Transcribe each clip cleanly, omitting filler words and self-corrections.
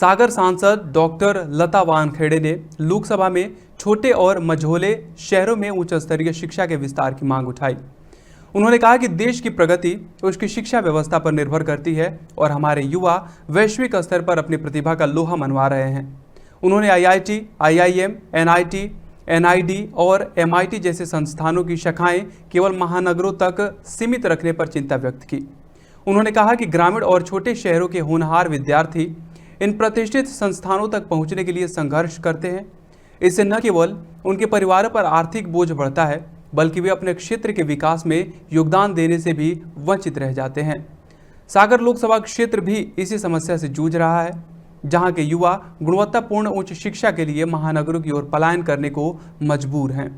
सागर सांसद डॉक्टर लता वानखेड़े ने लोकसभा में छोटे और मझोले शहरों में उच्च स्तरीय शिक्षा के विस्तार की मांग उठाई। उन्होंने कहा कि देश की प्रगति उसकी शिक्षा व्यवस्था पर निर्भर करती है और हमारे युवा वैश्विक स्तर पर अपनी प्रतिभा का लोहा मनवा रहे हैं। उन्होंने आईआईटी, आईआईएम, एनआईटी, एनआईडी और एमआईटी जैसे संस्थानों की शाखाएं केवल महानगरों तक सीमित रखने पर चिंता व्यक्त की। उन्होंने कहा कि ग्रामीण और छोटे शहरों के होनहार विद्यार्थी इन प्रतिष्ठित संस्थानों तक पहुंचने के लिए संघर्ष करते हैं। इससे न केवल उनके परिवारों पर आर्थिक बोझ बढ़ता है, बल्कि वे अपने क्षेत्र के विकास में योगदान देने से भी वंचित रह जाते हैं। सागर लोकसभा क्षेत्र भी इसी समस्या से जूझ रहा है, जहां के युवा गुणवत्तापूर्ण उच्च शिक्षा के लिए महानगरों की ओर पलायन करने को मजबूर हैं।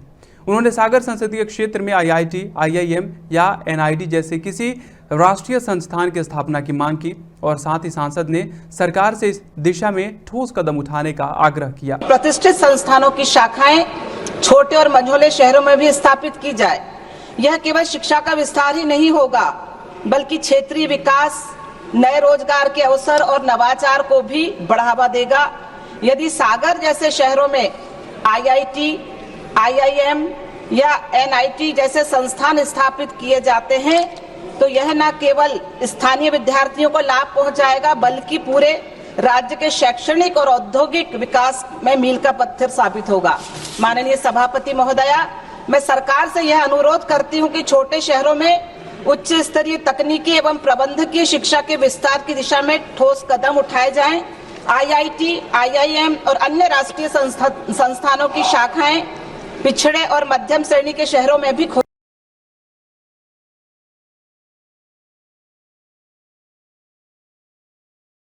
उन्होंने सागर संसदीय क्षेत्र में आईआईटी, आईआईएम या एनआईडी जैसे किसी राष्ट्रीय संस्थान की स्थापना की मांग की और साथ ही सांसद ने सरकार से इस दिशा में ठोस कदम उठाने का आग्रह किया। प्रतिष्ठित संस्थानों की शाखाएं छोटे और मझोले शहरों में भी स्थापित की जाए। यह केवल शिक्षा का विस्तार ही नहीं होगा, बल्कि क्षेत्रीय विकास, नए रोजगार के अवसर और नवाचार को भी बढ़ावा देगा। यदि सागर जैसे शहरों में आईआईटी, आईआईएम या एनआईटी जैसे संस्थान स्थापित किए जाते हैं तो यह न केवल स्थानीय विद्यार्थियों को लाभ पहुंचाएगा, बल्कि पूरे राज्य के शैक्षणिक और औद्योगिक विकास में मील का पत्थर साबित होगा। माननीय सभापति महोदया, मैं सरकार से यह अनुरोध करती हूं कि छोटे शहरों में उच्च स्तरीय तकनीकी एवं प्रबंधकीय शिक्षा के विस्तार की दिशा में ठोस कदम उठाए जाएं। आईआईटी, आईआईएम और अन्य राष्ट्रीय संस्थानों की शाखाएं पिछड़े और मध्यम श्रेणी के शहरों में भी